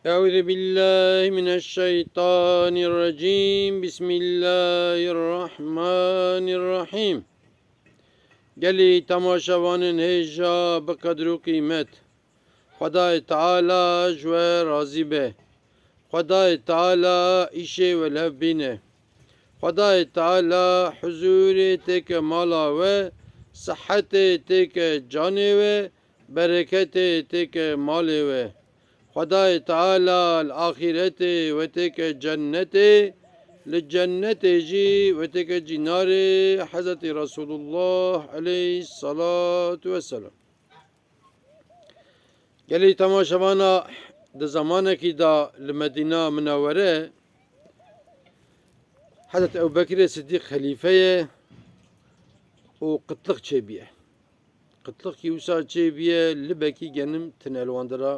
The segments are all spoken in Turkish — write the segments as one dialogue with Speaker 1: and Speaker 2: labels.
Speaker 1: Euzu billahi mineşşeytanirracim. Bismillahirrahmanirrahim. Geli tamaşavanın heja be kadru kıymet. Xudâ Teâlâ jwe razî be. Xudâ Teâlâ işe ve lev bîne. Xudâ Teâlâ huzûrê teke mala ve sıhhatê teke canê ve bereketê teke malê ve. خدای تعالی الآخرت و تک جنت لجنت جی و تک جنار حضرت رسول الله علیه الصلاة والسلام. گلی تماشاوانا ده زمانه کی دا لمدینه منوره حضرت ابو بکر صدیق خلیفه و قتلق چیبیه. قتلق کی وسا چیبیه لبکی گنم تنالواندرا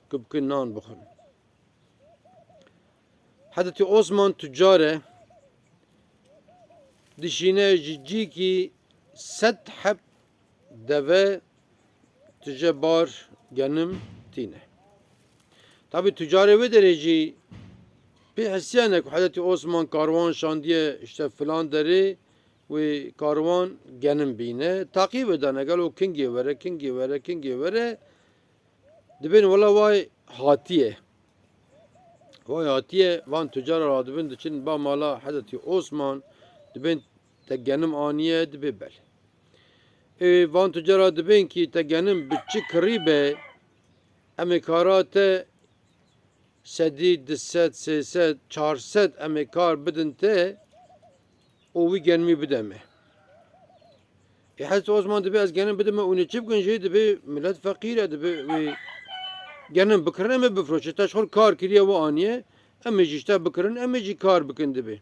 Speaker 1: Kıpkı nan bakın. Hazreti Osman tüccare dişine ciddi ki set hep deve tüccar genim tine. Tabi tüccare ve derece bir hissiyane ki Hazreti Osman karvan şandiye işte filan deri ve karvan genim bine takip edene gel o kingi vere dibin valla vay hatiye. Vay hatiye van tüccar ra dibin için ba mala Hazreti Osman dibin tegenim aniye dibi bel. Van tüccar ra dibin ki tegenim bütçü karibe emekarate sedi disset seset çarset emekar bidin te o vi genmi bideme. Hazreti Osman dibi az genim bideme onu çip gün şey dibi millet fakire dibi genim bikrin eme bifroşe teşhur kar kiriye ve aniye eme işte bikrin eme jî kar bikin dibi.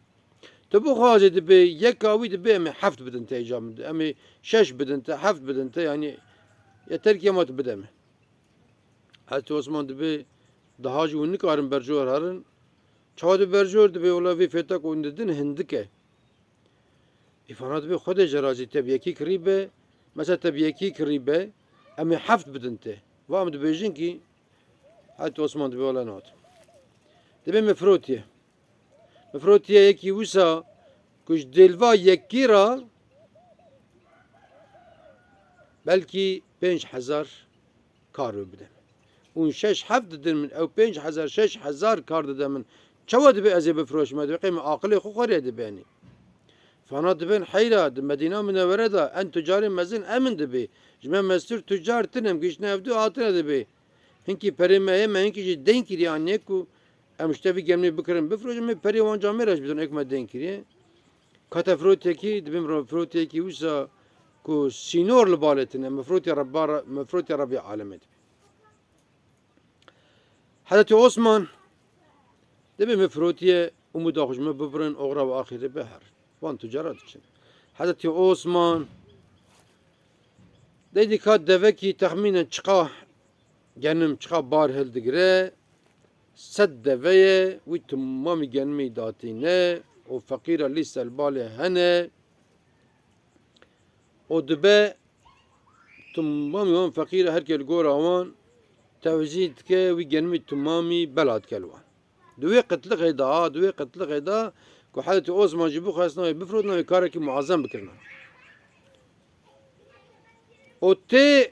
Speaker 1: Te bu xaze dibi yek avi dibi eme heft bidin te icam eme şeş bidin te heft bidin te yani yeter ki emat bideme. Hazreti Osman dibi daha jî unik arın berjor harın çadı berjor dibi ola vi fetak oyun dedin hindike. İfana dibi xode jerazi tebiyeki kiribe mesela tebiyeki kiribe eme heft bidin te. Vam dibi jin ki Hazreti Osman dibi ola not. Dibi mefrotiye. Mefrotiye yeki wisa kuş delva yekî ra belki 5000 kar bide. Un 6-7 didin min ew 5000-6000 kar dide min. Çawa dibi ez ê bifroşme dibi qîme aqilê xwe xwariye dibênî. Fana dibin heyra di Medîna Münevvere da en tüccarên mezin emin dibi. Ji me mestûr tüccar tinem gişne evdû hatine dibi. Hinki perê me heye me hinkî jî deyn kiriye aniyê ku em işte vî gemî bikirin bifrojin me perê wan camêra ji bidin ek me deyn kiriye. Kate firotekî dibin firotekî wisa ku sînor li balê tune mefrotê Rabî alemê dibe. Hazreti Osman dibi mefrotiye umuda xwe ji me bibirin oxira ve axîrê biher. Wan tüccarat için. Hazreti Osman dedi ka devekî texmînen çiqa genim çiqa bar hildigire sed deveye wî timamî genimî datîne o feqîra lî selbalê hene o dibe timamî wan feqîr herkê li gora wan tewzî dike wî genimî timamî bela dike li wan. Di wê qitliqê da ku Hazreti Osman jî bixwest navê bifrot navê karekî muazzem bikirine. O tê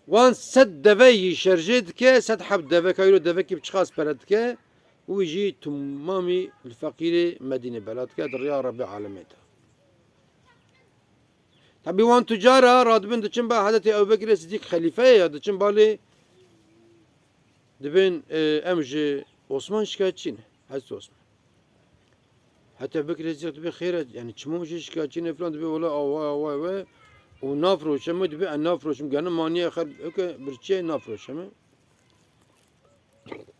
Speaker 1: wan sed deveyî şerjê dike sed heb deve kayro devekî biçiqas pere dike wî jî timamî li feqîrê Medîne bela dike di rêya Rabî alemê de. Tabi wan tüccara radibin diçin ba Hazreti Ebu Bekir Sidîk xelîfeye ya diçin balê dibin em ji Osman şikayetçî ne Hazreti Osman. Hatta Ebu Bekir Sidîk dibe xêr yani çimû jî şikayetçî ne falan dibe ola avay ve o nafroşeme dibe en nafroşum genim maniye xer öke birçe nafroşeme.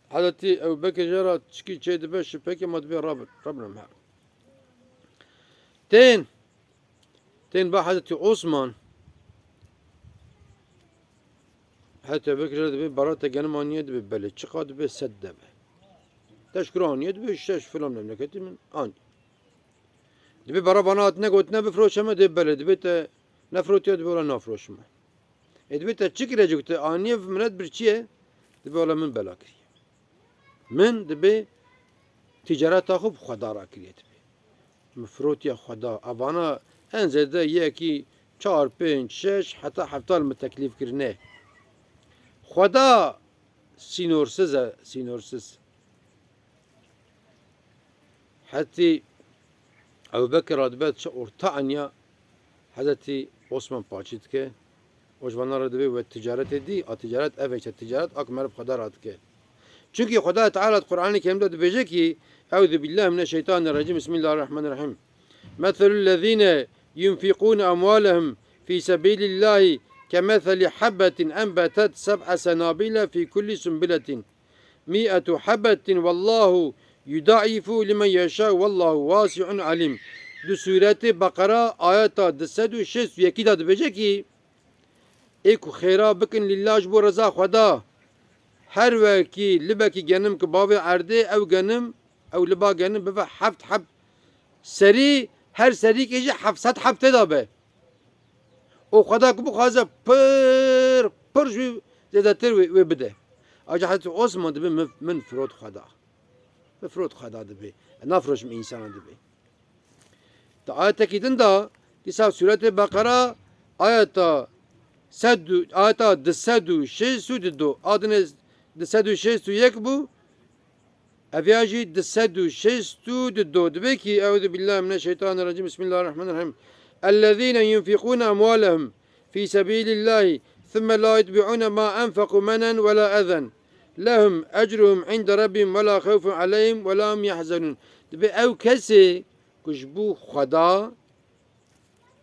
Speaker 1: Hazreti Ebu Bekir jara çiki çe dibe şüpheke ma dibe Rabbim her. Ten ba Hazreti Osman Hazreti Ebu Bekir dibe barata genim aniye dibe bele çıka dibe sed debe. Teşkür aniye dibe şeş filan memleketimin ani. Dibe bara bana atne gotne bifroşeme dibe bele dibe te nefrotiye dibe ola nafroşeme. Dibe te çık girecek te aniye millet birçiye dibe ola min bela kiriye. من دبی تجارت خوب خدا را کریت بی مفروت یا خدا اوانا انزده یکی 4 5 6 حتی 7 متکلیف کرنه خدا سینورسز حتی ابو بکر رادبت ارتعنیا حضرتی عثمان پاچید که وجوانا را دبی و تجارت دی تجارت اوچ تجارت اکمر خدا راد که چونکه خدا تعالی قرآن کریم داد بیجه کی اعوذ بالله من الشیطان الرجیم بسم الله الرحمن الرحیم مثل الذين ينفقون اموالهم في سبيل الله كمثل حبة أنبتت 7 سنابل في كل سنبلة 100 حبة والله يضاعف لمن يشاء والله واسع عليم دو سورة بقرة آيات 261 داد بیجه کی ایکو خیرا بکن لله جبو رضا خدا هر وکی لبکی گنم که باوی عرده او گنم او لبا گنم بفا حفت سری هر سری که ایجا 700 حفته دا به او خدا که بخوازه پر شوی زیده تر و بده اجا حتی عثمان دبی من فرود خدا فرود خدا دبی نفروشم انسان دبی تا آیت تکیدن دا دیسا سورت بقره آیت آیت 262 adını 261 bu Eviyaji 262 demek ki Euzu billahi mineşşeytanirracim Bismillahirrahmanirrahim اَلَّذ۪ينَ يُنْفِقُونَ اَمْوَالَهُمْ ف۪ي سَب۪يلِ اللّٰهِ ثُمَّ لَا يُتْبِعُونَ مَا أَنْفَقُوا مَنًا وَلَا أَذًا لَهُمْ أَجْرُهُمْ عِنْدَ رَبِّهِمْ وَلَا خَوْفٌ عَلَيْهِمْ وَلَا هُمْ يَحْزَنُونَ demek ev kesi kuşbu Xda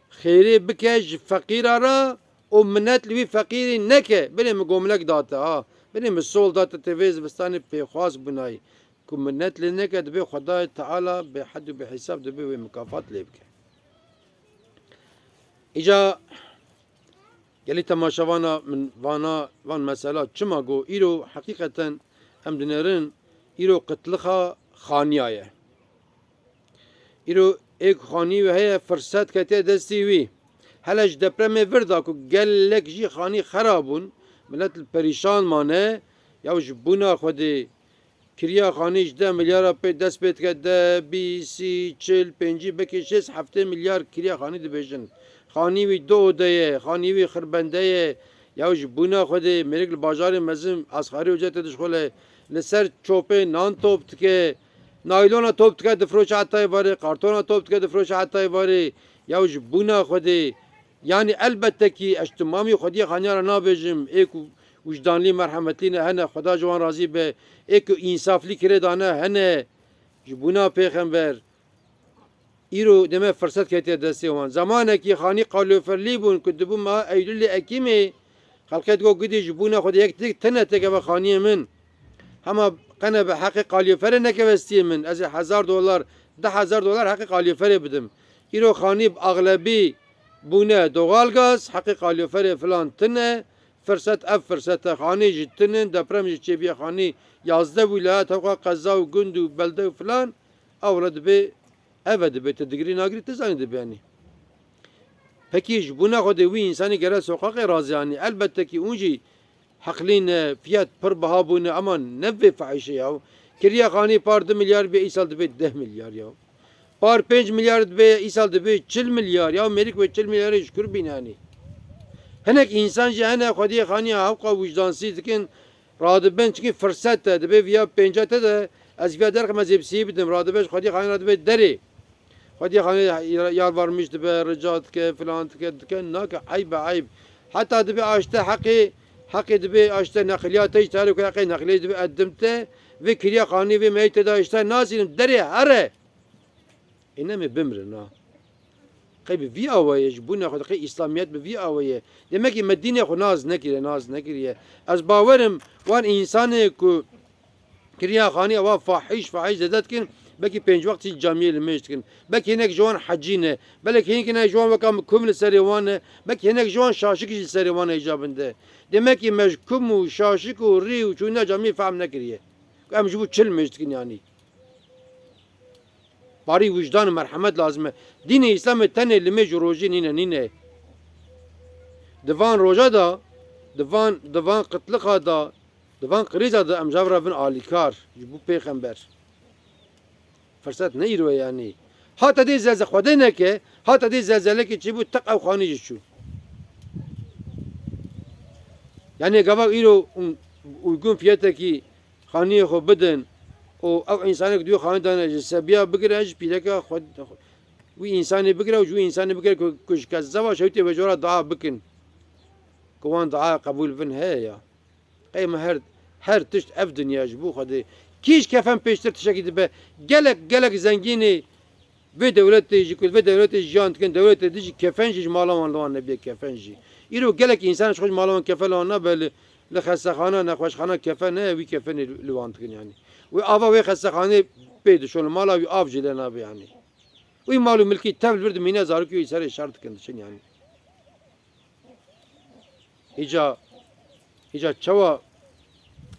Speaker 1: خیری بکش فقیر را و منت لوی فقیری نکه بریم گملک داته ها بریم سول داته تیویز بستانی پیخواست بنای که منت لی نکه دبی خدای تعالی به حد و به حساب دبی و مکافات لی بکه ایجا گلی تماشاوانا من وان مسئله چما گو ایرو حقیقتا هم دنرن ایرو قتلخا خانیایه ایرو ایک خانی و هی فرصت کتی دستی وی هلش دپرم وردا کو گلک جی خانی خرابون ملت پریشان مانه یا جبونا خودی کریا خانیش 10 میلیارد پی دست پیت کرده 20 40 50 بکی 6 7 میلیارد کریا خانی دی بیشن خانی وی دو دایه خانی وی خربنده یا جبونا خودی مرکل بازار مزم اسخاری وجت دشخله لسر چوپه نان توپ که نایلونا توپ که دفروش عطای واره کارتونا توپ که دفروش عطای واره یا جبونا خودی yani elbette ki eştimami Xwediyê xanyara nabêjim êk wicdanlî merhemetlî ne hene Xweda ji wan razî be êk însaflî kirê dane hene ji bûna pêxember îro deme firset ketiye destê wan zamanekî xanî qalûferlî bûn ku dibû meha Eylûlê Ekîmê xelket got gudî ji bûna Xwedê yek tune tekeve xaniyê min hema qene bi heqê qalûferê nekeve stiyê min ez ê $1000 $10,000 heqê qalûferê bidim îro xanî aglebî bune doğalgaz hakkı kalorifer falan tine fırsat fırsata khani jittinin deprem jiçebiye khani yazda wilayet hava qaza ve gündu belde falan avlad be evet be tedgiri nagri tezani yani peki buna kode wi insani gere sokak razı yani elbette ki unji haklin fiyat per baha bune aman nevve fahişe ya kiriya khani par 2 milyar be isal be 10 milyar ya par 5 milyar be isal be 40 milyar ya Amerika ve 40 milyar şükür binani. Henek insan ji hene Xwediyê xaniya hewqa vicdansî dikin radiben çünkü fırsat de be viya pencete de ez viya derxem ez hepsî bidim radibe Xwediyê xaniya radibe derê Xwediyê xaniya yar varmış dibe rica dike filan dike nake ayb ayb hatta dibe aşte hakkı dibe aşte nakliyata iştari ku hakkı nakliye dibe eddimte ve kiriya xani ve meyte da işte nazilim derê here İnemi bimrin ha. Kaybi vi avaye buna kadar İslamiyet bi vi avaye. Demek ki Medine ko naz nekire. Az baverim wan insanı ku kiriya khani ava fahiş zedatkin belki 5 vakti camiye meştkin. Belki nek joan hacine. Belki nek joan vakam kumle seriwane. Belki nek joan şaşık il seriwane icabında. Demek ki meckum u şaşık u ri u çuna camiye fahm nekiriye. Am bu çil meştkin yani. Bari vicdan merhamet lazım. Din-i İslam'ı tane lime roji nine. Divan roja da, divan qıtlıqa da, Divan kriza da em javra bin alikar ji bu peygamber. Fırsat ne iro yani. Hatta de zelze xwedê neke, hatta de zelzelekê çîbû teq ew xanî jî çû. Yani gavak iro uygun fiyetekî xaniyê xwe bidin û ew însanek diyor xanî dane ji sebiya bigire ji pîreka wî însanê bigire û ji wî însanê bigire ku ji kes zeva şewtê vejora daha bikin. Ku wan daha qebûl bin heye ya. Qeyme her tişt ev dinya ji bo Xwedê. Kîj kefen pêştir tişekî dibe gelek zengînê vê dewletê jî ku vê dewletê jiyan dikin dewletê dijî kefen jî ji mala wan li wan nebiye kefen jî. Îro gelek însan ji xwe ji mala wan kefen li wan nabe li xestexana nexweşxana kefen heye wî kefenê li wan dikin yani. Wê ava wê xestexanê pê dişon li mala wî av jî lê nabe yani. Wî mal û milkî tev vir di mîne zarokî wî serê şer dikin diçin yani. Hica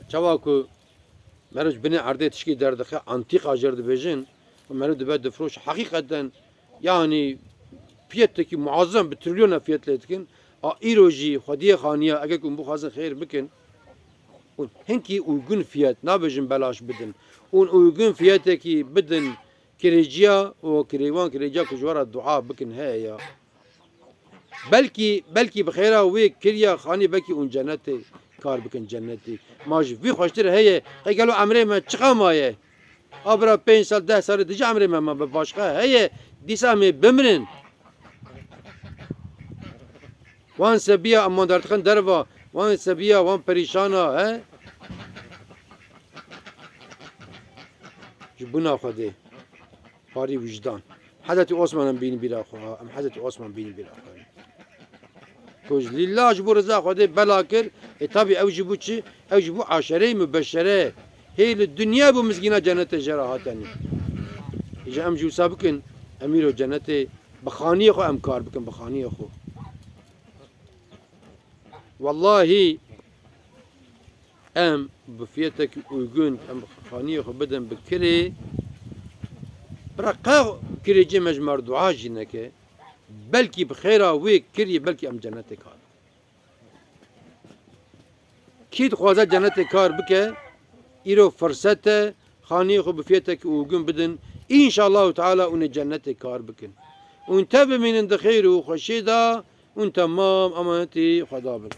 Speaker 1: çawa ku meroj binê erdê tişkî derdixe antîqa jêr dibêjin meroj dibe difroş hakîqeten yani fiyetekî muazzam bi trilyona fiyet lê dikin a îro jî xwediyê xaniya eger ku bu xwazin xêr bikin û hinkî uygun fiyet nabêjin belaş bidin û uygun fiyetekî bidin kirêciya û kirêwan kirêciya ku ji wara dua bikin heye ya belkî bi xêra wê kiriya xanî belkî ûn cennetê kar bikin cennetê ma ji vî xweştir heye qey gelo emrê me çiqa maye a bira 5 sal 10 salê dije emrê me ma bi başqa heye dîsa em ê bimirin wan sebiya em wan derdixin derva wan sebiya wan perîşana he ji bûna Xwedê parî wijdan Hezretî Osman em bînin bîra xwe em Hezretî Osman bînin bîra xwe Kuj lillah ji bo reza Xwedê bela kir tabi ew jî bû çi ew jî bû aşereyê mübeşşere hê li dunya bû mizgîna cennetê jera hatenî îja em jî wisa bikin em îro cennetê bi xaniyê xwe em kar bikin bi xaniyê xwe Wallahî em bi fiyetekî uygun em xaniyê xwe bidin bi kirê bira qex kirêciyê me ji merdûa jî neke belkî bi xêra wê kirî belkî em cennetê kar kî dixwaze cennetê kar bike îro fırsat e xaniyê xwe bi fiyetekî uygun bidin înşallahu teala hûn ê cennetê kar bikin hûn te bimînin di xêr û xweşê da hûn temam emanetî Xweda bin